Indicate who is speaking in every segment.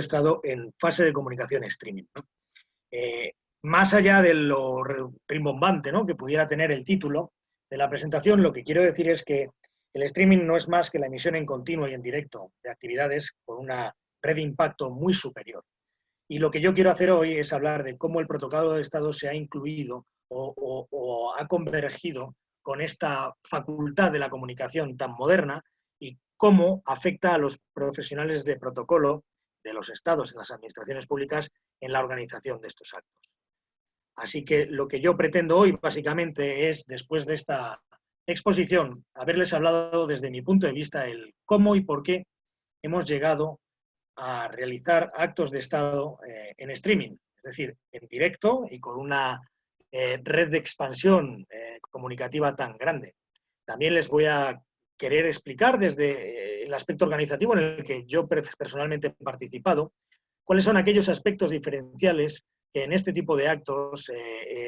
Speaker 1: Estado en fase de comunicación streaming, ¿no? Más allá de lo rimbombante, ¿no?, que pudiera tener el título de la presentación, lo que quiero decir es que el streaming no es más que la emisión en continuo y en directo de actividades con una red de impacto muy superior. Y lo que yo quiero hacer hoy es hablar de cómo el protocolo de Estado se ha incluido o ha convergido con esta facultad de la comunicación tan moderna y cómo afecta a los profesionales de protocolo de los Estados en las administraciones públicas en la organización de estos actos. Así que lo que yo pretendo hoy básicamente es, después de esta exposición, haberles hablado desde mi punto de vista el cómo y por qué hemos llegado a realizar actos de Estado en streaming, es decir, en directo y con una red de expansión comunicativa tan grande. También les voy a querer explicar desde el aspecto organizativo en el que yo personalmente he participado, cuáles son aquellos aspectos diferenciales que en este tipo de actos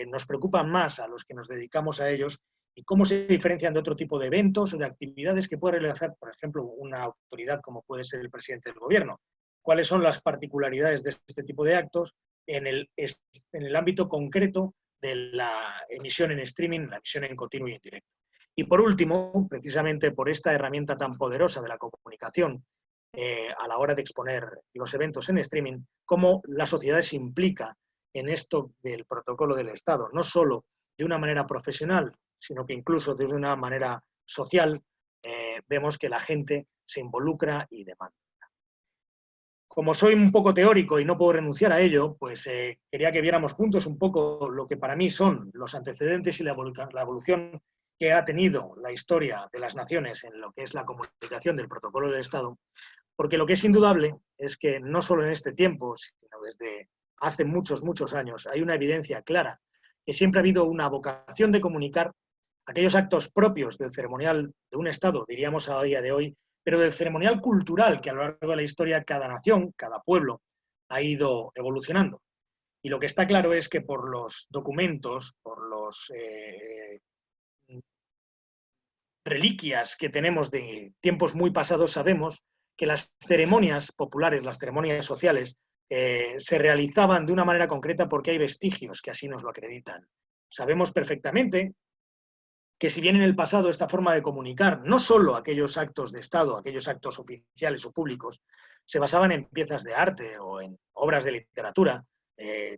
Speaker 1: nos preocupan más a los que nos dedicamos a ellos y cómo se diferencian de otro tipo de eventos o de actividades que puede realizar, por ejemplo, una autoridad como puede ser el presidente del gobierno. Cuáles son las particularidades de este tipo de actos en el ámbito concreto de la emisión en streaming, la emisión en continuo y en directo. Y por último, precisamente por esta herramienta tan poderosa de la comunicación a la hora de exponer los eventos en streaming, cómo la sociedad se implica en esto del protocolo del Estado, no solo de una manera profesional, sino que incluso de una manera social, vemos que la gente se involucra y demanda. Como soy un poco teórico y no puedo renunciar a ello, pues quería que viéramos juntos un poco lo que para mí son los antecedentes y la evolución que ha tenido la historia de las naciones en lo que es la comunicación del protocolo del Estado, porque lo que es indudable es que no solo en este tiempo, sino desde hace muchos, muchos años, hay una evidencia clara que siempre ha habido una vocación de comunicar aquellos actos propios del ceremonial de un Estado, diríamos a día de hoy, pero del ceremonial cultural que a lo largo de la historia cada nación, cada pueblo, ha ido evolucionando. Y lo que está claro es que por los documentos, por los reliquias que tenemos de tiempos muy pasados, sabemos que las ceremonias populares, las ceremonias sociales, se realizaban de una manera concreta porque hay vestigios que así nos lo acreditan. Sabemos perfectamente que si bien en el pasado esta forma de comunicar, no solo aquellos actos de Estado, aquellos actos oficiales o públicos, se basaban en piezas de arte o en obras de literatura,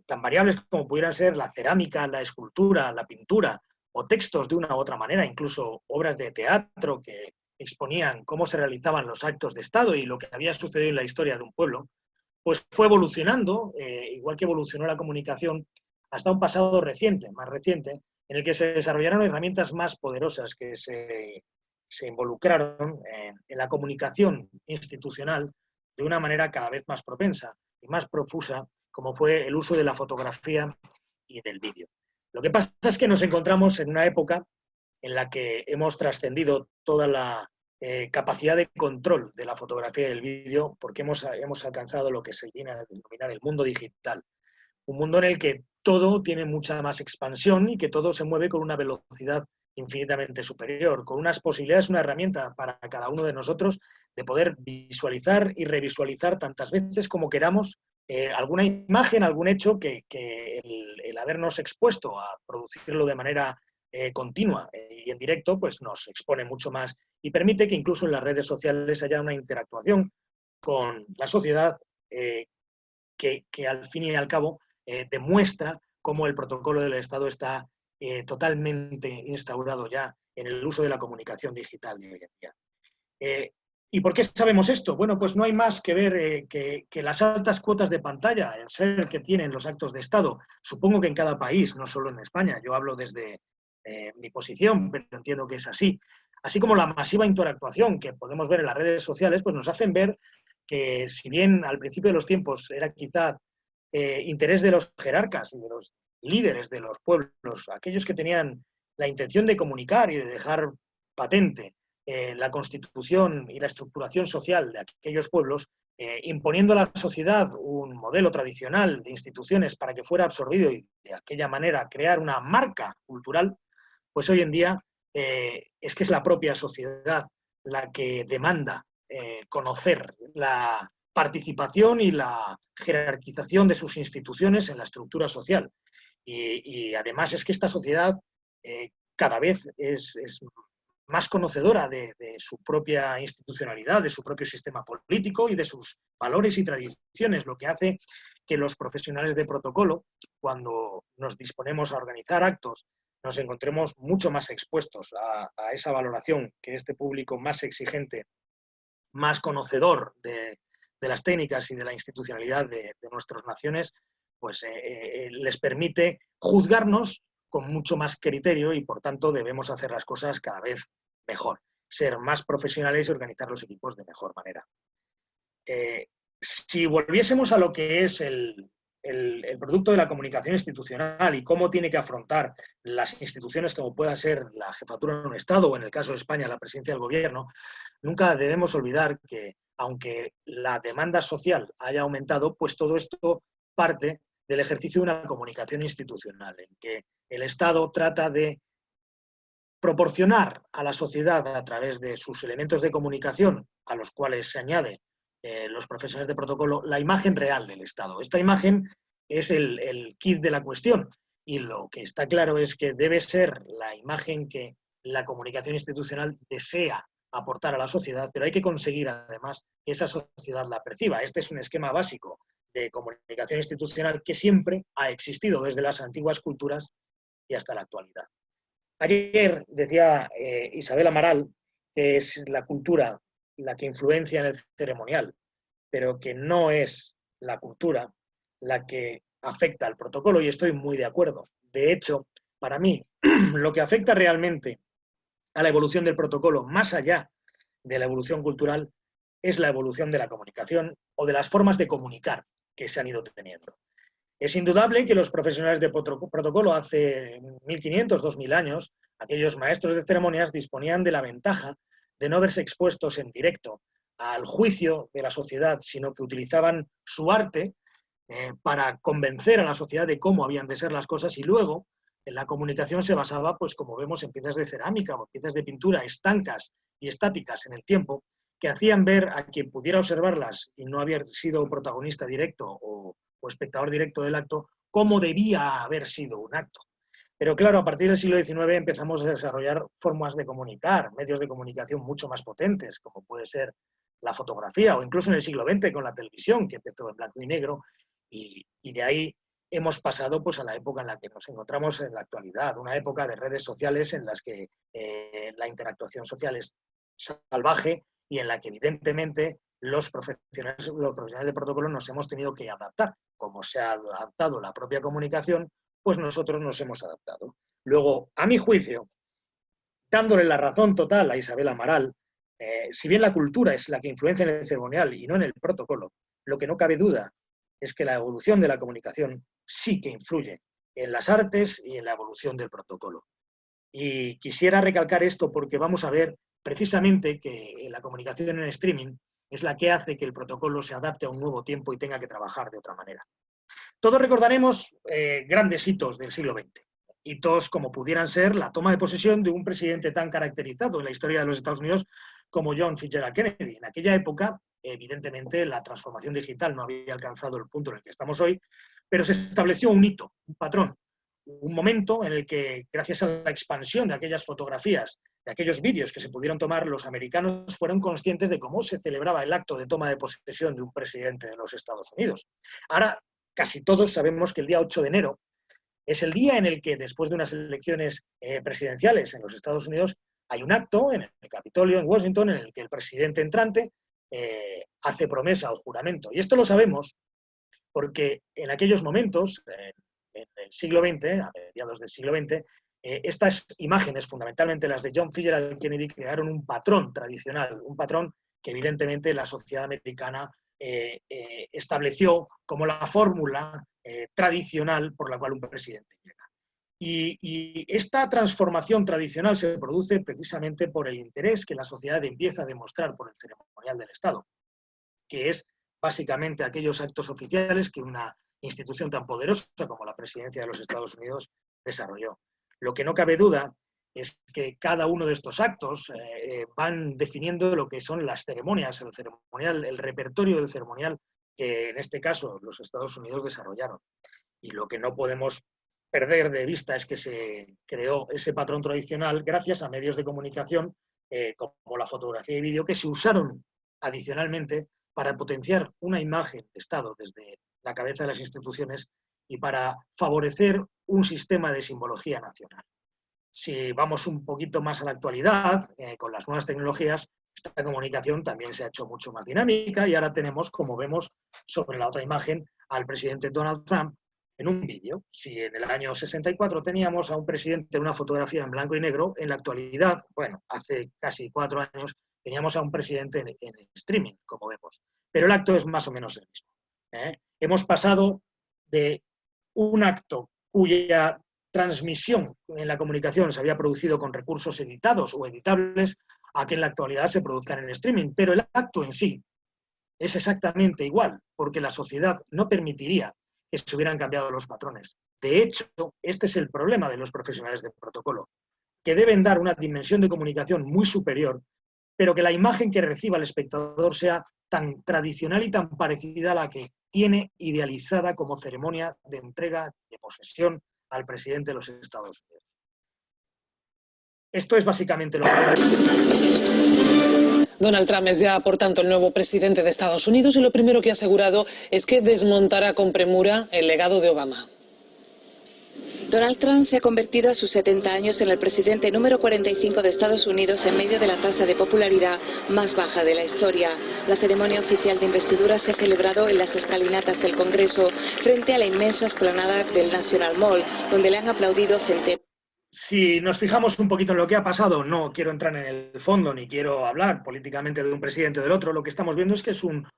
Speaker 1: tan variables como pudieran ser la cerámica, la escultura, la pintura, o textos de una u otra manera, incluso obras de teatro que exponían cómo se realizaban los actos de Estado y lo que había sucedido en la historia de un pueblo, pues fue evolucionando, igual que evolucionó la comunicación, hasta un pasado reciente, más reciente, en el que se desarrollaron herramientas más poderosas que se involucraron en la comunicación institucional de una manera cada vez más propensa y más profusa, como fue el uso de la fotografía y del vídeo. Lo que pasa es que nos encontramos en una época en la que hemos trascendido toda la capacidad de control de la fotografía y del vídeo, porque hemos alcanzado lo que se viene a denominar el mundo digital. Un mundo en el que todo tiene mucha más expansión y que todo se mueve con una velocidad infinitamente superior, con unas posibilidades, una herramienta para cada uno de nosotros de poder visualizar y revisualizar tantas veces como queramos alguna imagen, algún hecho que el habernos expuesto a producirlo de manera continua y en directo, pues nos expone mucho más y permite que incluso en las redes sociales haya una interactuación con la sociedad que al fin y al cabo demuestra cómo el protocolo del Estado está totalmente instaurado ya en el uso de la comunicación digital de hoy en día. ¿Y por qué sabemos esto? Bueno, pues no hay más que ver que las altas cuotas de pantalla, el ser que tienen los actos de Estado, supongo que en cada país, no solo en España, yo hablo desde mi posición, pero entiendo que es así como la masiva interactuación que podemos ver en las redes sociales, pues nos hacen ver que si bien al principio de los tiempos era quizá interés de los jerarcas y de los líderes de los pueblos, aquellos que tenían la intención de comunicar y de dejar patente la constitución y la estructuración social de aquellos pueblos, imponiendo a la sociedad un modelo tradicional de instituciones para que fuera absorbido y de aquella manera crear una marca cultural, pues hoy en día es que es la propia sociedad la que demanda conocer participación y la jerarquización de sus instituciones en la estructura social. Y además es que esta sociedad cada vez es más conocedora de su propia institucionalidad, de su propio sistema político y de sus valores y tradiciones, lo que hace que los profesionales de protocolo, cuando nos disponemos a organizar actos, nos encontremos mucho más expuestos a esa valoración, que este público más exigente, más conocedor de las técnicas y de la institucionalidad de nuestras naciones, pues les permite juzgarnos con mucho más criterio y, por tanto, debemos hacer las cosas cada vez mejor, ser más profesionales y organizar los equipos de mejor manera. Si volviésemos a lo que es el producto de la comunicación institucional y cómo tiene que afrontar las instituciones como pueda ser la jefatura de un Estado o, en el caso de España, la presidencia del Gobierno, nunca debemos olvidar que, aunque la demanda social haya aumentado, pues todo esto parte del ejercicio de una comunicación institucional, en que el Estado trata de proporcionar a la sociedad, a través de sus elementos de comunicación, a los cuales se añade los profesionales de protocolo, la imagen real del Estado. Esta imagen es el kit de la cuestión, y lo que está claro es que debe ser la imagen que la comunicación institucional desea aportar a la sociedad, pero hay que conseguir además que esa sociedad la perciba. Este es un esquema básico de comunicación institucional que siempre ha existido desde las antiguas culturas y hasta la actualidad. Ayer decía Isabel Amaral que es la cultura la que influencia en el ceremonial, pero que no es la cultura la que afecta al protocolo, y estoy muy de acuerdo. De hecho, para mí, lo que afecta realmente a la evolución del protocolo, más allá de la evolución cultural, es la evolución de la comunicación o de las formas de comunicar que se han ido teniendo. Es indudable que los profesionales de protocolo hace 1500, 2000 años, aquellos maestros de ceremonias disponían de la ventaja de no verse expuestos en directo al juicio de la sociedad, sino que utilizaban su arte para convencer a la sociedad de cómo habían de ser las cosas, y luego en la comunicación se basaba, pues como vemos, en piezas de cerámica o piezas de pintura estancas y estáticas en el tiempo, que hacían ver a quien pudiera observarlas y no haber sido protagonista directo o espectador directo del acto, cómo debía haber sido un acto. Pero claro, a partir del siglo XIX empezamos a desarrollar formas de comunicar, medios de comunicación mucho más potentes, como puede ser la fotografía, o incluso en el siglo XX con la televisión, que empezó en blanco y negro, y de ahí hemos pasado pues, a la época en la que nos encontramos en la actualidad, una época de redes sociales en las que la interactuación social es salvaje y en la que evidentemente los profesionales de protocolo nos hemos tenido que adaptar. Como se ha adaptado la propia comunicación, pues nosotros nos hemos adaptado. Luego, a mi juicio, dándole la razón total a Isabel Amaral, si bien la cultura es la que influencia en el ceremonial y no en el protocolo, lo que no cabe duda es que la evolución de la comunicación sí que influye en las artes y en la evolución del protocolo. Y quisiera recalcar esto porque vamos a ver precisamente que la comunicación en streaming es la que hace que el protocolo se adapte a un nuevo tiempo y tenga que trabajar de otra manera. Todos recordaremos grandes hitos del siglo XX, hitos como pudieran ser la toma de posesión de un presidente tan caracterizado en la historia de los Estados Unidos como John Fitzgerald Kennedy. En aquella época, evidentemente, la transformación digital no había alcanzado el punto en el que estamos hoy, pero se estableció un hito, un patrón, un momento en el que, gracias a la expansión de aquellas fotografías, de aquellos vídeos que se pudieron tomar, los americanos fueron conscientes de cómo se celebraba el acto de toma de posesión de un presidente de los Estados Unidos. Ahora, casi todos sabemos que el día 8 de enero es el día en el que, después de unas elecciones presidenciales en los Estados Unidos, hay un acto en el Capitolio, en Washington, en el que el presidente entrante hace promesa o juramento. Y esto lo sabemos porque en aquellos momentos, en el siglo XX, a mediados del siglo XX, estas imágenes, fundamentalmente las de John Fitzgerald Kennedy, crearon un patrón tradicional, un patrón que evidentemente la sociedad americana estableció como la fórmula tradicional por la cual un presidente llega. Y esta transformación tradicional se produce precisamente por el interés que la sociedad empieza a demostrar por el ceremonial del Estado, que es básicamente aquellos actos oficiales que una institución tan poderosa como la presidencia de los Estados Unidos desarrolló. Lo que no cabe duda es que cada uno de estos actos van definiendo lo que son las ceremonias, el ceremonial, el repertorio del ceremonial que en este caso los Estados Unidos desarrollaron. Y lo que no podemos perder de vista es que se creó ese patrón tradicional gracias a medios de comunicación como la fotografía y vídeo que se usaron adicionalmente para potenciar una imagen de Estado desde la cabeza de las instituciones y para favorecer un sistema de simbología nacional. Si vamos un poquito más a la actualidad, con las nuevas tecnologías, esta comunicación también se ha hecho mucho más dinámica y ahora tenemos, como vemos sobre la otra imagen, al presidente Donald Trump en un vídeo. Si en el año 64 teníamos a un presidente en una fotografía en blanco y negro, en la actualidad, bueno, hace casi 4 años, teníamos a un presidente en streaming, como vemos. Pero el acto es más o menos el mismo. Hemos pasado de un acto cuya transmisión en la comunicación se había producido con recursos editados o editables a que en la actualidad se produzcan en streaming. Pero el acto en sí es exactamente igual, porque la sociedad no permitiría que se hubieran cambiado los patrones. De hecho, este es el problema de los profesionales de protocolo, que deben dar una dimensión de comunicación muy superior, pero que la imagen que reciba el espectador sea tan tradicional y tan parecida a la que tiene idealizada como ceremonia de entrega de posesión al presidente de los Estados Unidos. Esto es básicamente lo que...
Speaker 2: Donald Trump es ya, por tanto, el nuevo presidente de Estados Unidos y lo primero que ha asegurado es que desmontará con premura el legado de Obama.
Speaker 3: Donald Trump se ha convertido a sus 70 años en el presidente número 45 de Estados Unidos en medio de la tasa de popularidad más baja de la historia. La ceremonia oficial de investidura se ha celebrado en las escalinatas del Congreso, frente a la inmensa explanada del National Mall, donde le han aplaudido centenares.
Speaker 1: Si nos fijamos un poquito en lo que ha pasado, no quiero entrar en el fondo ni quiero hablar políticamente de un presidente o del otro, lo que estamos viendo es que es un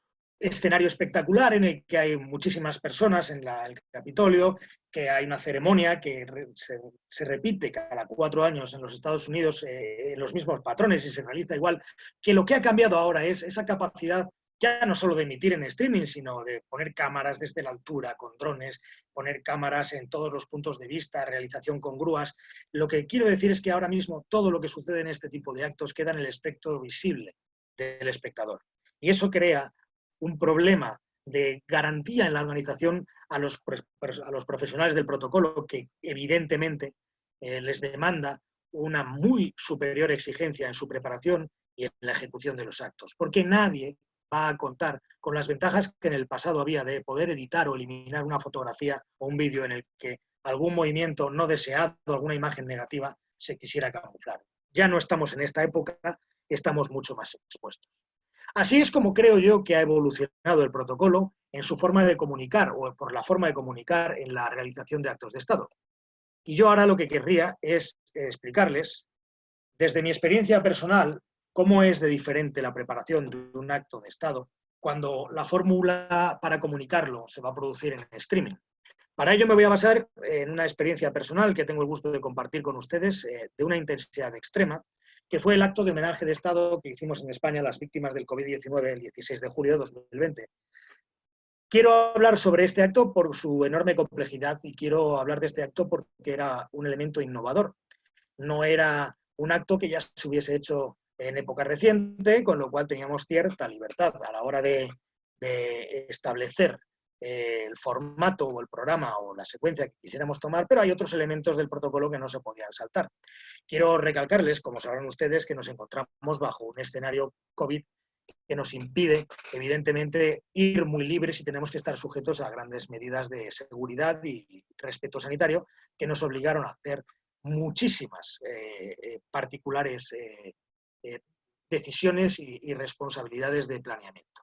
Speaker 1: escenario espectacular en el que hay muchísimas personas en el Capitolio, que hay una ceremonia que se repite cada 4 años en los Estados Unidos en los mismos patrones y se realiza igual, que lo que ha cambiado ahora es esa capacidad ya no solo de emitir en streaming, sino de poner cámaras desde la altura con drones, poner cámaras en todos los puntos de vista, realización con grúas. Lo que quiero decir es que ahora mismo todo lo que sucede en este tipo de actos queda en el espectro visible del espectador. Y eso crea un problema de garantía en la organización a los profesionales del protocolo que evidentemente les demanda una muy superior exigencia en su preparación y en la ejecución de los actos, porque nadie va a contar con las ventajas que en el pasado había de poder editar o eliminar una fotografía o un vídeo en el que algún movimiento no deseado, alguna imagen negativa, se quisiera camuflar. Ya no estamos en esta época, estamos mucho más expuestos. Así es como creo yo que ha evolucionado el protocolo en su forma de comunicar o por la forma de comunicar en la realización de actos de Estado. Y yo ahora lo que querría es explicarles, desde mi experiencia personal, cómo es de diferente la preparación de un acto de Estado cuando la fórmula para comunicarlo se va a producir en streaming. Para ello me voy a basar en una experiencia personal que tengo el gusto de compartir con ustedes, de una intensidad extrema, que fue el acto de homenaje de Estado que hicimos en España a las víctimas del COVID-19 el 16 de julio de 2020. Quiero hablar sobre este acto por su enorme complejidad y quiero hablar de este acto porque era un elemento innovador. No era un acto que ya se hubiese hecho en época reciente, con lo cual teníamos cierta libertad a la hora de establecer el formato o el programa o la secuencia que quisiéramos tomar, pero hay otros elementos del protocolo que no se podían saltar. Quiero recalcarles, como sabrán ustedes, que nos encontramos bajo un escenario COVID que nos impide, evidentemente, ir muy libres y tenemos que estar sujetos a grandes medidas de seguridad y respeto sanitario que nos obligaron a hacer muchísimas particulares decisiones y responsabilidades de planeamiento.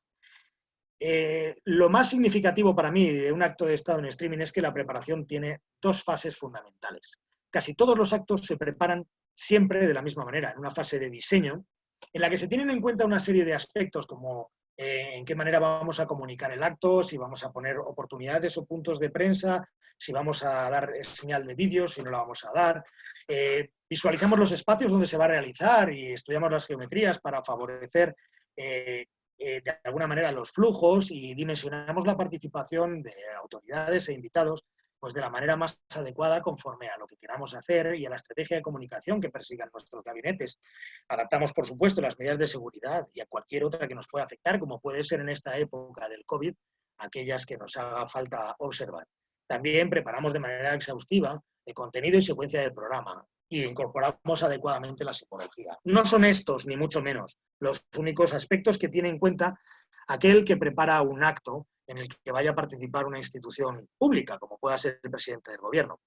Speaker 1: Lo más significativo para mí de un acto de Estado en streaming es que la preparación tiene 2 fases fundamentales. Casi todos los actos se preparan siempre de la misma manera, en una fase de diseño, en la que se tienen en cuenta una serie de aspectos como en qué manera vamos a comunicar el acto, si vamos a poner oportunidades o puntos de prensa, si vamos a dar señal de vídeo, si no la vamos a dar. Visualizamos los espacios donde se va a realizar y estudiamos las geometrías para favorecer de alguna manera los flujos y dimensionamos la participación de autoridades e invitados pues de la manera más adecuada conforme a lo que queramos hacer y a la estrategia de comunicación que persigan nuestros gabinetes. Adaptamos, por supuesto, las medidas de seguridad y a cualquier otra que nos pueda afectar, como puede ser en esta época del COVID, aquellas que nos haga falta observar. También preparamos de manera exhaustiva el contenido y secuencia del programa y incorporamos adecuadamente la psicología. No son estos, ni mucho menos, los únicos aspectos que tiene en cuenta aquel que prepara un acto en el que vaya a participar una institución pública, como pueda ser el presidente del gobierno.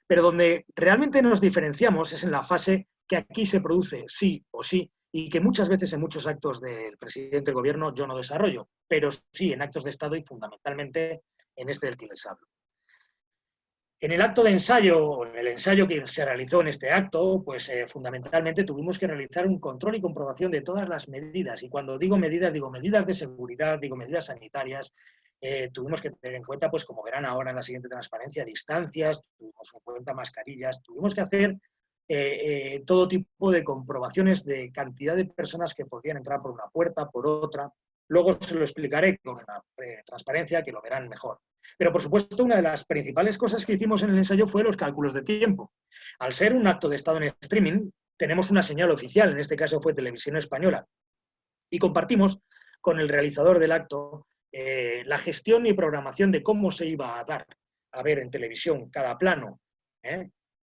Speaker 1: Pero donde realmente nos diferenciamos es en la fase que aquí se produce sí o sí, y que muchas veces en muchos actos del presidente del gobierno yo no desarrollo, pero sí en actos de Estado y fundamentalmente en este del que les hablo. En el acto de ensayo, o en el ensayo que se realizó en este acto, pues fundamentalmente tuvimos que realizar un control y comprobación de todas las medidas. Y cuando digo medidas de seguridad, digo medidas sanitarias. Tuvimos que tener en cuenta, pues como verán ahora en la siguiente transparencia, distancias, tuvimos en cuenta mascarillas, tuvimos que hacer todo tipo de comprobaciones de cantidad de personas que podían entrar por una puerta, por otra. Luego se lo explicaré con una transparencia que lo verán mejor. Pero, por supuesto, una de las principales cosas que hicimos en el ensayo fue los cálculos de tiempo. Al ser un acto de Estado en streaming, tenemos una señal oficial, en este caso fue Televisión Española, y compartimos con el realizador del acto la gestión y programación de cómo se iba a dar a ver en televisión cada plano.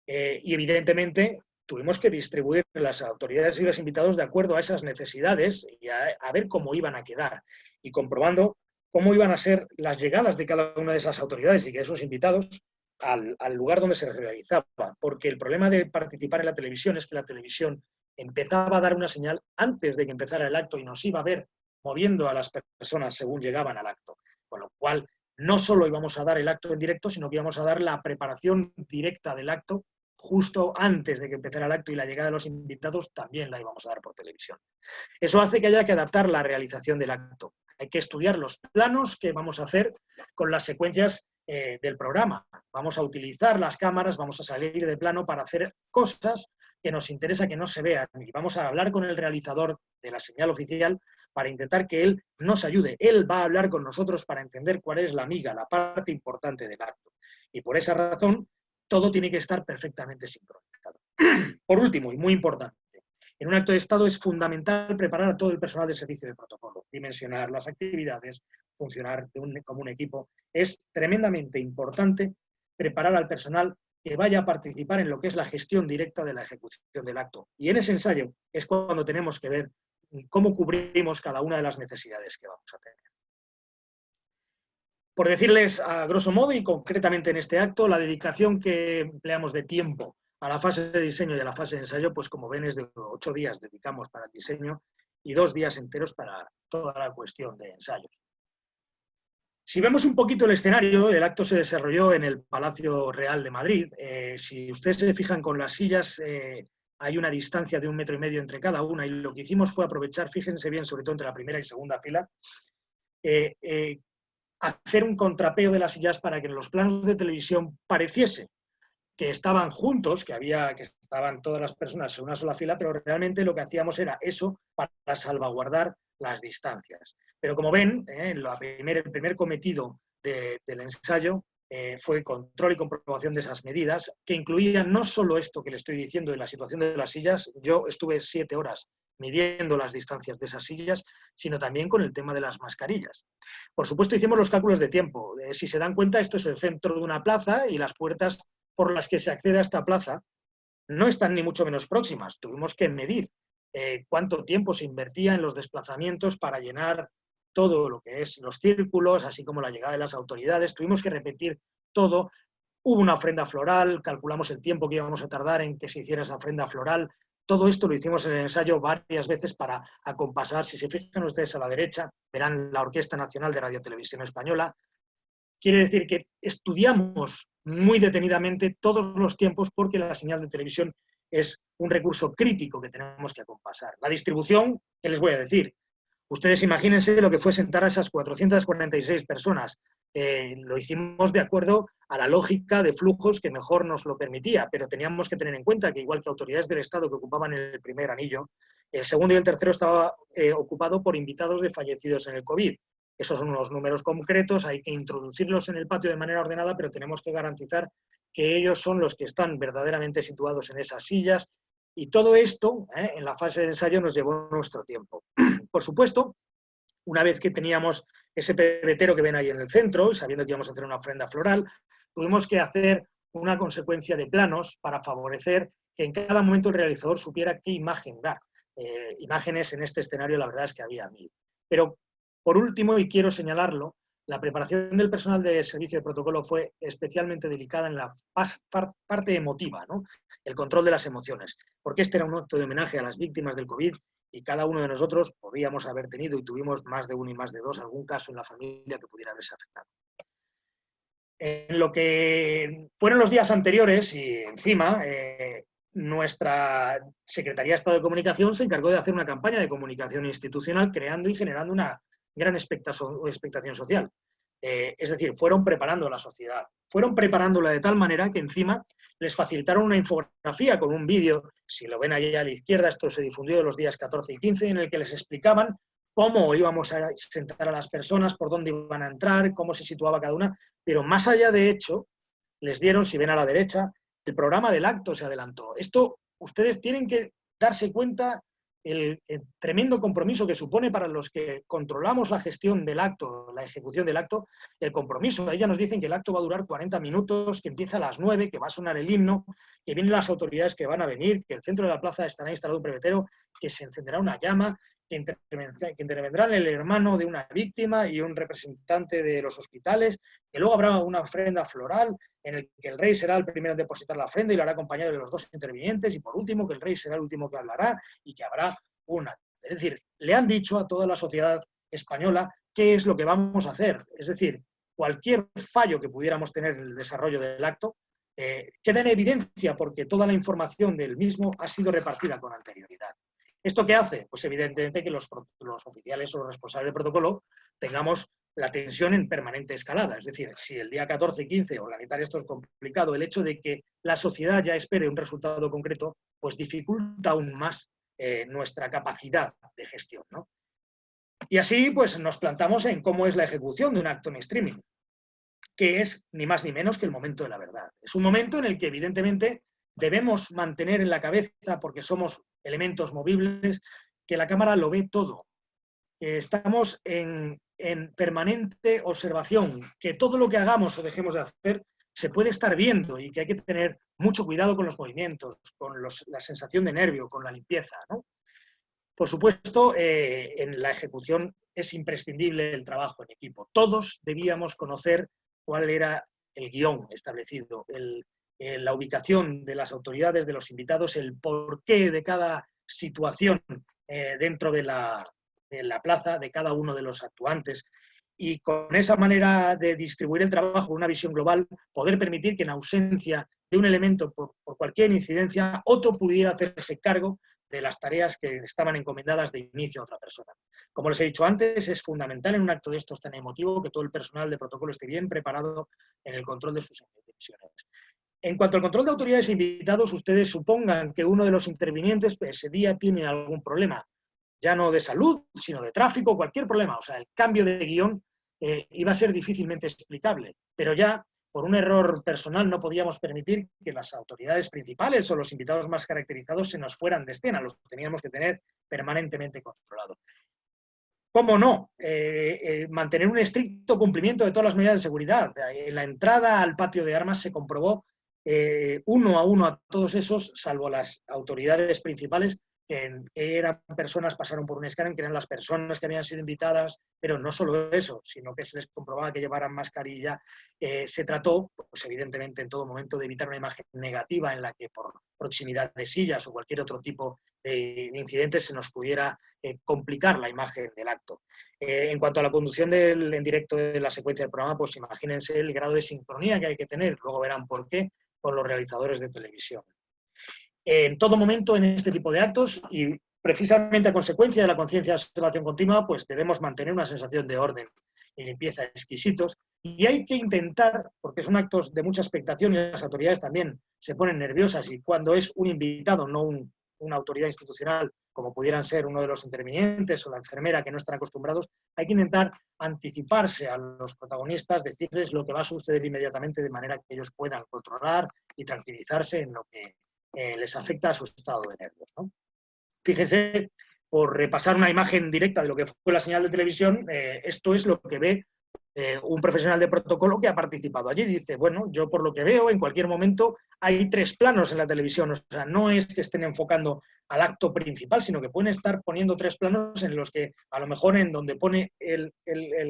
Speaker 1: Y, evidentemente, tuvimos que distribuir las autoridades y los invitados de acuerdo a esas necesidades y a ver cómo iban a quedar. Y comprobando cómo iban a ser las llegadas de cada una de esas autoridades y de esos invitados al lugar donde se realizaba. Porque el problema de participar en la televisión es que la televisión empezaba a dar una señal antes de que empezara el acto y nos iba a ver moviendo a las personas según llegaban al acto. Con lo cual, no solo íbamos a dar el acto en directo, sino que íbamos a dar la preparación directa del acto justo antes de que empezara el acto, y la llegada de los invitados también la íbamos a dar por televisión. Eso hace que haya que adaptar la realización del acto. Hay que estudiar los planos que vamos a hacer con las secuencias del programa. Vamos a utilizar las cámaras, vamos a salir de plano para hacer cosas que nos interesa que no se vean. Y vamos a hablar con el realizador de la señal oficial para intentar que él nos ayude. Él va a hablar con nosotros para entender cuál es la miga, la parte importante del acto. Y por esa razón, todo tiene que estar perfectamente sincronizado. Por último, y muy importante, en un acto de Estado es fundamental preparar a todo el personal de servicio de protocolo, dimensionar las actividades, funcionar como un equipo. Es tremendamente importante preparar al personal que vaya a participar en lo que es la gestión directa de la ejecución del acto. Y en ese ensayo es cuando tenemos que ver cómo cubrimos cada una de las necesidades que vamos a tener. Por decirles a grosso modo y concretamente en este acto, la dedicación que empleamos de tiempo a la fase de diseño y a la fase de ensayo, pues como ven es de 8 días dedicamos para el diseño y 2 días enteros para toda la cuestión de ensayos. Si vemos un poquito el escenario, el acto se desarrolló en el Palacio Real de Madrid. Si ustedes se fijan con las sillas, hay una distancia de 1,5 metros entre cada una, y lo que hicimos fue aprovechar, fíjense bien, sobre todo entre la primera y segunda fila, hacer un contrapeo de las sillas para que en los planos de televisión pareciese que estaban juntos, que estaban todas las personas en una sola fila, pero realmente lo que hacíamos era eso para salvaguardar las distancias. Pero como ven, el primer cometido del ensayo fue control y comprobación de esas medidas, que incluían no solo esto que le estoy diciendo de la situación de las sillas. Yo estuve 7 horas midiendo las distancias de esas sillas, sino también con el tema de las mascarillas. Por supuesto, hicimos los cálculos de tiempo. Si se dan cuenta, esto es el centro de una plaza y las puertas por las que se accede a esta plaza no están ni mucho menos próximas. Tuvimos que medir cuánto tiempo se invertía en los desplazamientos para llenar todo lo que es los círculos, así como la llegada de las autoridades. Tuvimos que repetir todo. Hubo una ofrenda floral, calculamos el tiempo que íbamos a tardar en que se hiciera esa ofrenda floral. Todo esto lo hicimos en el ensayo varias veces para acompasar. Si se fijan ustedes a la derecha, verán la Orquesta Nacional de Radio Televisión Española. Quiere decir que estudiamos muy detenidamente todos los tiempos, porque la señal de televisión es un recurso crítico que tenemos que acompasar. La distribución, ¿qué les voy a decir? Ustedes imagínense lo que fue sentar a esas 446 personas. Lo hicimos de acuerdo a la lógica de flujos que mejor nos lo permitía, pero teníamos que tener en cuenta que, igual que autoridades del Estado que ocupaban el primer anillo, el segundo y el tercero estaba ocupado por invitados de fallecidos en el COVID. esos son unos números concretos, hay que introducirlos en el patio de manera ordenada, pero tenemos que garantizar que ellos son los que están verdaderamente situados en esas sillas, y todo esto, en la fase de ensayo, nos llevó nuestro tiempo. Por supuesto, una vez que teníamos ese pebetero que ven ahí en el centro, sabiendo que íbamos a hacer una ofrenda floral, tuvimos que hacer una consecuencia de planos para favorecer que en cada momento el realizador supiera qué imagen dar. Imágenes en este escenario, la verdad es que había 1000. Pero, por último, y quiero señalarlo, la preparación del personal de servicio de protocolo fue especialmente delicada en la parte emotiva, ¿no? El control de las emociones, porque este era un acto de homenaje a las víctimas del COVID y cada uno de nosotros podríamos haber tenido, y tuvimos más de uno y más de dos, algún caso en la familia que pudiera haberse afectado. En lo que fueron los días anteriores, y encima, nuestra Secretaría de Estado de Comunicación se encargó de hacer una campaña de comunicación institucional creando y generando una gran expectación social. Es decir, fueron preparando a la sociedad, fueron preparándola de tal manera que encima les facilitaron una infografía con un vídeo, si lo ven ahí a la izquierda, esto se difundió de los días 14 y 15, en el que les explicaban cómo íbamos a sentar a las personas, por dónde iban a entrar, cómo se situaba cada una, pero más allá de hecho, les dieron, si ven a la derecha, el programa del acto se adelantó. Esto, ustedes tienen que darse cuenta el tremendo compromiso que supone para los que controlamos la gestión del acto, la ejecución del acto, el compromiso. Ahí ya nos dicen que el acto va a durar 40 minutos, que empieza a las 9, que va a sonar el himno, que vienen las autoridades que van a venir, que el centro de la plaza estará instalado un pebetero, que se encenderá una llama, que intervendrán el hermano de una víctima y un representante de los hospitales, que luego habrá una ofrenda floral en el que el rey será el primero en depositar la ofrenda y lo hará acompañado de los dos intervinientes, y por último que el rey será el último que hablará y que habrá una. Es decir, le han dicho a toda la sociedad española qué es lo que vamos a hacer. Es decir, cualquier fallo que pudiéramos tener en el desarrollo del acto queda en evidencia porque toda la información del mismo ha sido repartida con anterioridad. ¿Esto qué hace? Pues evidentemente que los oficiales o los responsables de protocolo tengamos la tensión en permanente escalada. Es decir, si el día 14 y 15 organizar esto es complicado, el hecho de que la sociedad ya espere un resultado concreto, pues dificulta aún más nuestra capacidad de gestión, ¿no? Y así pues nos plantamos en cómo es la ejecución de un acto en streaming, que es ni más ni menos que el momento de la verdad. Es un momento en el que evidentemente debemos mantener en la cabeza, porque somos elementos movibles, que la cámara lo ve todo. Estamos en permanente observación, que todo lo que hagamos o dejemos de hacer se puede estar viendo y que hay que tener mucho cuidado con los movimientos, con la sensación de nervio, con la limpieza, ¿no? Por supuesto, en la ejecución es imprescindible el trabajo en equipo. Todos debíamos conocer cuál era el guión establecido, la ubicación de las autoridades, de los invitados, el porqué de cada situación dentro de la plaza, de cada uno de los actuantes. Y con esa manera de distribuir el trabajo, una visión global, poder permitir que en ausencia de un elemento por cualquier incidencia, otro pudiera hacerse cargo de las tareas que estaban encomendadas de inicio a otra persona. Como les he dicho antes, es fundamental en un acto de estos tan emotivo que todo el personal de protocolo esté bien preparado en el control de sus emisiones. En cuanto al control de autoridades e invitados, ustedes supongan que uno de los intervinientes ese día tiene algún problema, ya no de salud, sino de tráfico, cualquier problema. O sea, el cambio de guión iba a ser difícilmente explicable, pero ya por un error personal no podíamos permitir que las autoridades principales o los invitados más caracterizados se nos fueran de escena, los teníamos que tener permanentemente controlados. ¿Cómo no? Mantener un estricto cumplimiento de todas las medidas de seguridad. En la entrada al patio de armas se comprobó uno a uno a todos esos, salvo las autoridades principales, que eran personas, pasaron por un escáner, que eran las personas que habían sido invitadas, pero no solo eso, sino que se les comprobaba que llevaran mascarilla. Se trató, pues evidentemente, en todo momento de evitar una imagen negativa en la que por proximidad de sillas o cualquier otro tipo de incidentes se nos pudiera complicar la imagen del acto. En cuanto a la conducción en directo de la secuencia del programa, pues imagínense el grado de sincronía que hay que tener, luego verán por qué, con los realizadores de televisión. En todo momento en este tipo de actos, y precisamente a consecuencia de la conciencia de observación continua, pues debemos mantener una sensación de orden y limpieza exquisitos, y hay que intentar, porque son actos de mucha expectación y las autoridades también se ponen nerviosas, y cuando es un invitado, no una autoridad institucional, como pudieran ser uno de los intervinientes o la enfermera que no están acostumbrados, hay que intentar anticiparse a los protagonistas, decirles lo que va a suceder inmediatamente de manera que ellos puedan controlar y tranquilizarse en lo que les afecta a su estado de nervios, ¿no? Fíjense, por repasar una imagen directa de lo que fue la señal de televisión, esto es lo que ve un profesional de protocolo que ha participado allí. Dice, bueno, yo por lo que veo, en cualquier momento hay 3 planos en la televisión, o sea, no es que estén enfocando al acto principal, sino que pueden estar poniendo 3 planos en los que a lo mejor en donde pone el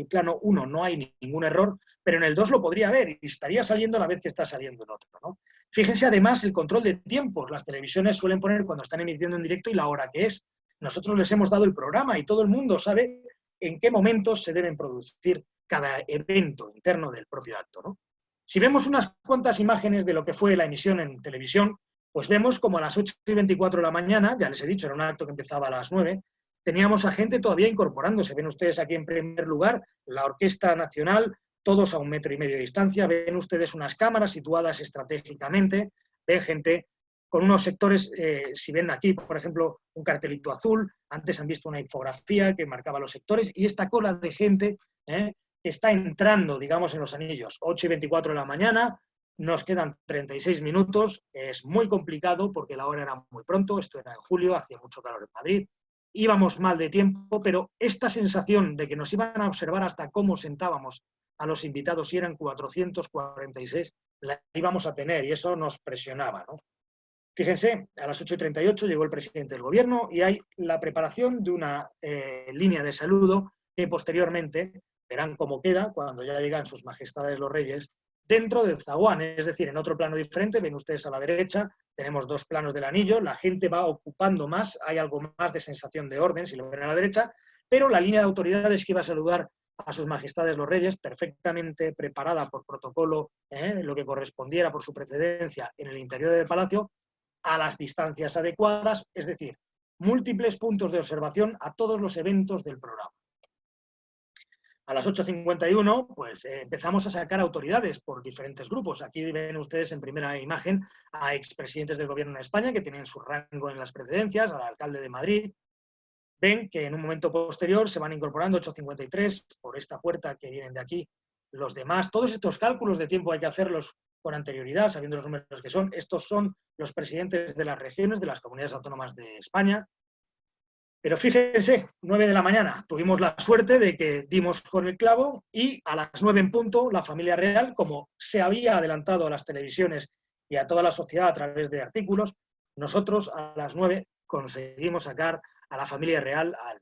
Speaker 1: plano 1 no hay ningún error, pero en el 2 lo podría haber y estaría saliendo a la vez que está saliendo en otro, ¿no? Fíjense además el control de tiempos. Las televisiones suelen poner cuando están emitiendo en directo y la hora que es. Nosotros les hemos dado el programa y todo el mundo sabe en qué momentos se deben producir cada evento interno del propio acto, ¿no? Si vemos unas cuantas imágenes de lo que fue la emisión en televisión, pues vemos como a las 8:24 de la mañana, ya les he dicho, era un acto que empezaba a las 9, teníamos a gente todavía incorporándose. Ven ustedes aquí en primer lugar la Orquesta Nacional, todos a 1,5 metros de distancia, ven ustedes unas cámaras situadas estratégicamente, ven gente con unos sectores, si ven aquí, por ejemplo, un cartelito azul, antes han visto una infografía que marcaba los sectores, y esta cola de gente que está entrando, digamos, en los anillos. 8:24 de la mañana, nos quedan 36 minutos, es muy complicado porque la hora era muy pronto, esto era en julio, hacía mucho calor en Madrid, íbamos mal de tiempo, pero esta sensación de que nos iban a observar hasta cómo sentábamos a los invitados y eran 446, la íbamos a tener y eso nos presionaba, ¿no? Fíjense, a las 8:38 llegó el presidente del gobierno y hay la preparación de una línea de saludo que posteriormente verán cómo queda cuando ya llegan sus majestades los reyes dentro del zaguán, es decir, en otro plano diferente. Ven ustedes a la derecha, tenemos 2 planos del anillo, la gente va ocupando más, hay algo más de sensación de orden, si lo ven a la derecha, pero la línea de autoridades que iba a saludar a sus majestades los reyes, perfectamente preparada por protocolo, lo que correspondiera por su precedencia en el interior del palacio, a las distancias adecuadas, es decir, múltiples puntos de observación a todos los eventos del programa. A las 8:51, pues empezamos a sacar autoridades por diferentes grupos. Aquí ven ustedes en primera imagen a expresidentes del gobierno en España que tienen su rango en las precedencias, al alcalde de Madrid. Ven que en un momento posterior se van incorporando 8:53 por esta puerta que vienen de aquí. Los demás, todos estos cálculos de tiempo hay que hacerlos con anterioridad, sabiendo los números que son. Estos son los presidentes de las regiones, de las comunidades autónomas de España. Pero fíjense, 9 de la mañana, tuvimos la suerte de que dimos con el clavo y a las 9 en punto, la familia real, como se había adelantado a las televisiones y a toda la sociedad a través de artículos, nosotros a las 9 conseguimos sacar a la familia real a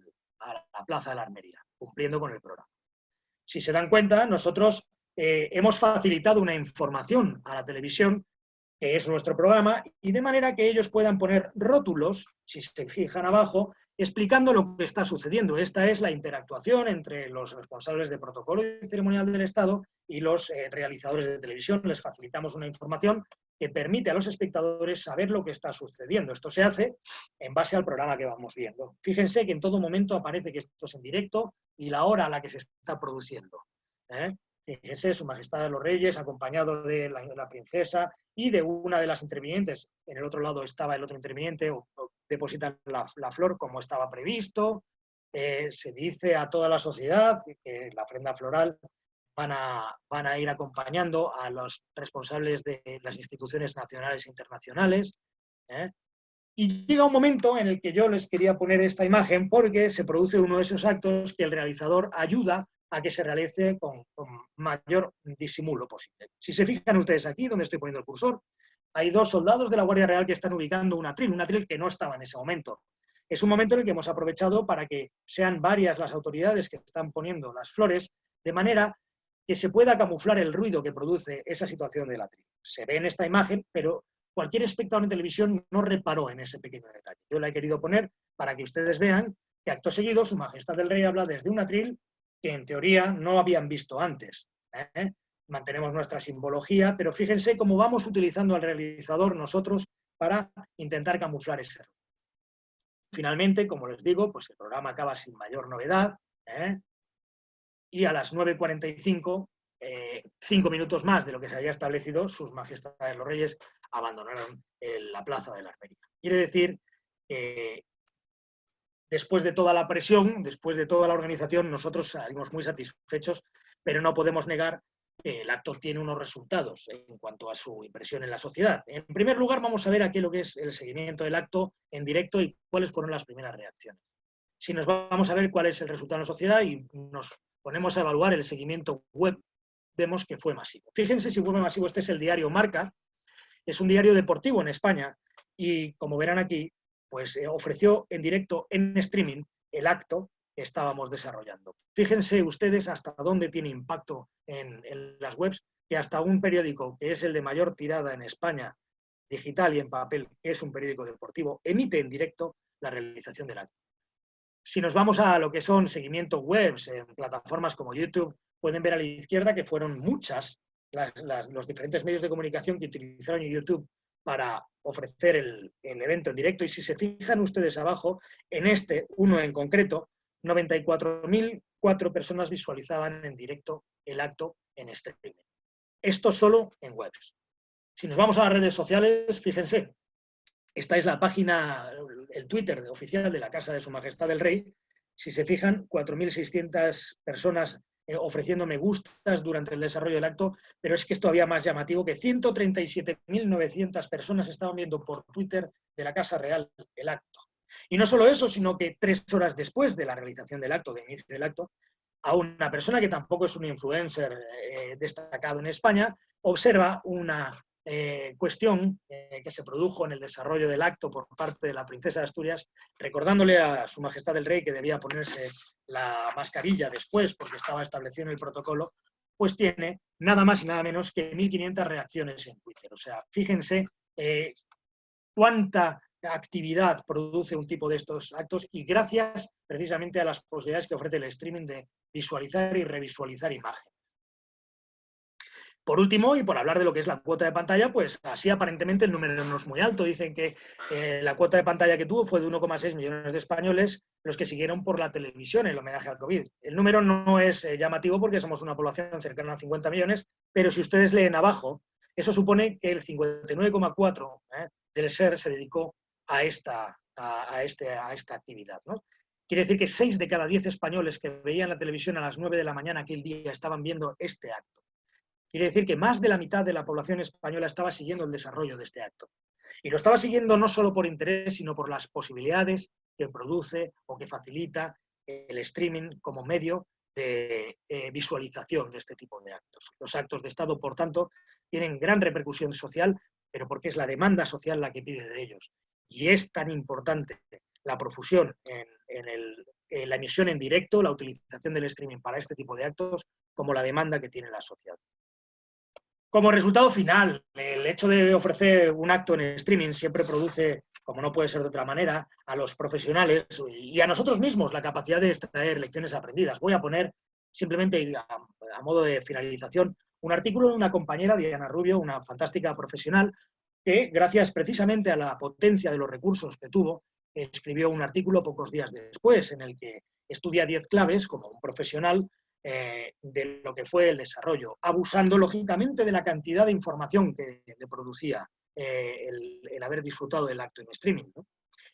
Speaker 1: la Plaza de la Armería, cumpliendo con el programa. Si se dan cuenta, nosotros hemos facilitado una información a la televisión, que es nuestro programa, y de manera que ellos puedan poner rótulos, si se fijan abajo, explicando lo que está sucediendo. Esta es la interactuación entre los responsables de protocolo y ceremonial del Estado y los realizadores de televisión. Les facilitamos una información que permite a los espectadores saber lo que está sucediendo. Esto se hace en base al programa que vamos viendo. Fíjense que en todo momento aparece que esto es en directo y la hora a la que se está produciendo. Fíjense, Su Majestad los Reyes, acompañado de la princesa y de una de las intervinientes. En el otro lado estaba el otro interviniente, depositan la flor como estaba previsto. Se dice a toda la sociedad que la ofrenda floral van a ir acompañando a los responsables de las instituciones nacionales e internacionales. Y llega un momento en el que yo les quería poner esta imagen porque se produce uno de esos actos que el realizador ayuda a que se realice con mayor disimulo posible. Si se fijan ustedes aquí, donde estoy poniendo el cursor, hay 2 soldados de la Guardia Real que están ubicando un atril que no estaba en ese momento. Es un momento en el que hemos aprovechado para que sean varias las autoridades que están poniendo las flores, de manera que se pueda camuflar el ruido que produce esa situación del atril. Se ve en esta imagen, pero cualquier espectador en televisión no reparó en ese pequeño detalle. Yo la he querido poner para que ustedes vean que acto seguido Su Majestad el Rey habla desde un atril que en teoría no habían visto antes. Mantenemos nuestra simbología, pero fíjense cómo vamos utilizando al realizador nosotros para intentar camuflar ese error. Finalmente, como les digo, pues el programa acaba sin mayor novedad, y a las 9:45, 5 minutos más de lo que se había establecido, Sus Majestades los Reyes abandonaron la Plaza de la Armería. Quiere decir que después de toda la presión, después de toda la organización, nosotros salimos muy satisfechos, pero no podemos negar que el acto tiene unos resultados en cuanto a su impresión en la sociedad. En primer lugar, vamos a ver aquí lo que es el seguimiento del acto en directo y cuáles fueron las primeras reacciones. Si nos vamos a ver cuál es el resultado en la sociedad y nos ponemos a evaluar el seguimiento web, vemos que fue masivo. Fíjense si fue masivo, este es el diario Marca, es un diario deportivo en España y, como verán aquí, pues ofreció en directo, en streaming, el acto que estábamos desarrollando. Fíjense ustedes hasta dónde tiene impacto en las webs, que hasta un periódico que es el de mayor tirada en España, digital y en papel, que es un periódico deportivo, emite en directo la realización del acto. Si nos vamos a lo que son seguimiento webs en plataformas como YouTube, pueden ver a la izquierda que fueron muchas los diferentes medios de comunicación que utilizaron YouTube para ofrecer el evento en directo. Y si se fijan ustedes abajo, en uno en concreto, 94.004 personas visualizaban en directo el acto en streaming. Esto solo en webs. Si nos vamos a las redes sociales, fíjense, esta es la página, el Twitter oficial de la Casa de Su Majestad el Rey. Si se fijan, 4.600 personas ofreciendo me gustas durante el desarrollo del acto, pero es que es todavía más llamativo que 137.900 personas estaban viendo por Twitter de la Casa Real el acto. Y no solo eso, sino que 3 horas después de la realización del acto, de inicio del acto, a una persona que tampoco es un influencer destacado en España, observa una cuestión que se produjo en el desarrollo del acto por parte de la princesa de Asturias, recordándole a Su Majestad el Rey que debía ponerse la mascarilla después porque estaba establecido en el protocolo, pues tiene nada más y nada menos que 1.500 reacciones en Twitter. O sea, fíjense cuánta actividad produce un tipo de estos actos y gracias precisamente a las posibilidades que ofrece el streaming de visualizar y revisualizar imágenes. Por último, y por hablar de lo que es la cuota de pantalla, pues así aparentemente el número no es muy alto. Dicen que la cuota de pantalla que tuvo fue de 1,6 millones de españoles los que siguieron por la televisión el homenaje al COVID. El número no es llamativo porque somos una población cercana a 50 millones, pero si ustedes leen abajo, eso supone que el 59,4% del SER se dedicó a esta actividad, ¿no? Quiere decir que 6 de cada 10 españoles que veían la televisión a las 9 de la mañana aquel día estaban viendo este acto. Quiere decir que más de la mitad de la población española estaba siguiendo el desarrollo de este acto. Y lo estaba siguiendo no solo por interés, sino por las posibilidades que produce o que facilita el streaming como medio de visualización de este tipo de actos. Los actos de Estado, por tanto, tienen gran repercusión social, pero porque es la demanda social la que pide de ellos. Y es tan importante la profusión en la emisión en directo, la utilización del streaming para este tipo de actos, como la demanda que tiene la sociedad. Como resultado final, el hecho de ofrecer un acto en streaming siempre produce, como no puede ser de otra manera, a los profesionales y a nosotros mismos la capacidad de extraer lecciones aprendidas. Voy a poner simplemente a modo de finalización un artículo de una compañera, Diana Rubio, una fantástica profesional, que gracias precisamente a la potencia de los recursos que tuvo, escribió un artículo pocos días después en el que estudia 10 claves como un profesional de lo que fue el desarrollo, abusando lógicamente de la cantidad de información que le producía el haber disfrutado del acto en streaming, ¿no?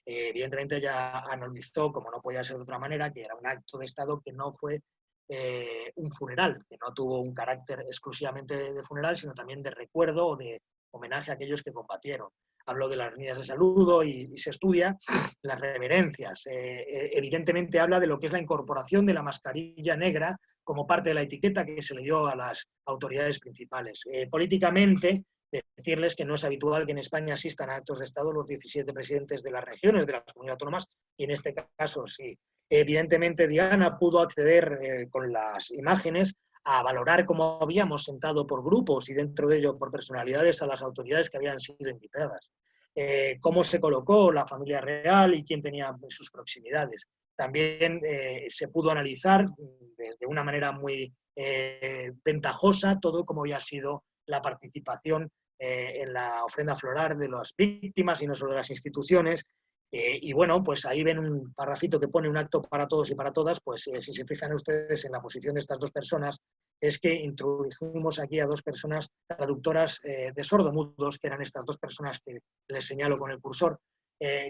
Speaker 1: Evidentemente ella analizó, como no podía ser de otra manera, que era un acto de Estado que no fue un funeral, que no tuvo un carácter exclusivamente de funeral, sino también de recuerdo o de homenaje a aquellos que combatieron. Habló de las líneas de saludo y se estudia las reverencias. Evidentemente habla de lo que es la incorporación de la mascarilla negra como parte de la etiqueta que se le dio a las autoridades principales. Políticamente, decirles que no es habitual que en España asistan a actos de Estado los 17 presidentes de las regiones, de las comunidades autónomas, y en este caso sí. Evidentemente Diana pudo acceder con las imágenes a valorar cómo habíamos sentado por grupos y dentro de ello por personalidades a las autoridades que habían sido invitadas, cómo se colocó la familia real y quién tenía sus proximidades. También se pudo analizar de una manera muy ventajosa todo cómo había sido la participación en la ofrenda floral de las víctimas y no solo de las instituciones. Y bueno, pues ahí ven un parrafito que pone un acto para todos y para todas, pues si se fijan ustedes en la posición de estas dos personas, es que introdujimos aquí a dos personas traductoras de sordomudos, que eran estas dos personas que les señalo con el cursor,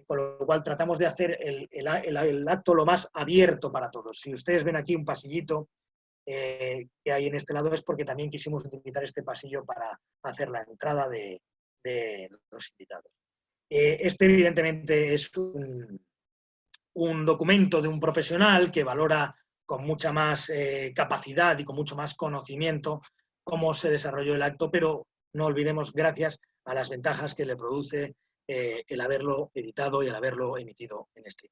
Speaker 1: con lo cual tratamos de hacer el acto lo más abierto para todos. Si ustedes ven aquí un pasillito que hay en este lado, es porque también quisimos utilizar este pasillo para hacer la entrada de los invitados. Este evidentemente es un documento de un profesional que valora con mucha más capacidad y con mucho más conocimiento cómo se desarrolló el acto, pero no olvidemos, gracias a las ventajas que le produce el haberlo editado y el haberlo emitido en stream.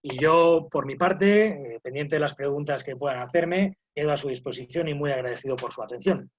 Speaker 1: Y yo, por mi parte, pendiente de las preguntas que puedan hacerme, quedo a su disposición y muy agradecido por su atención.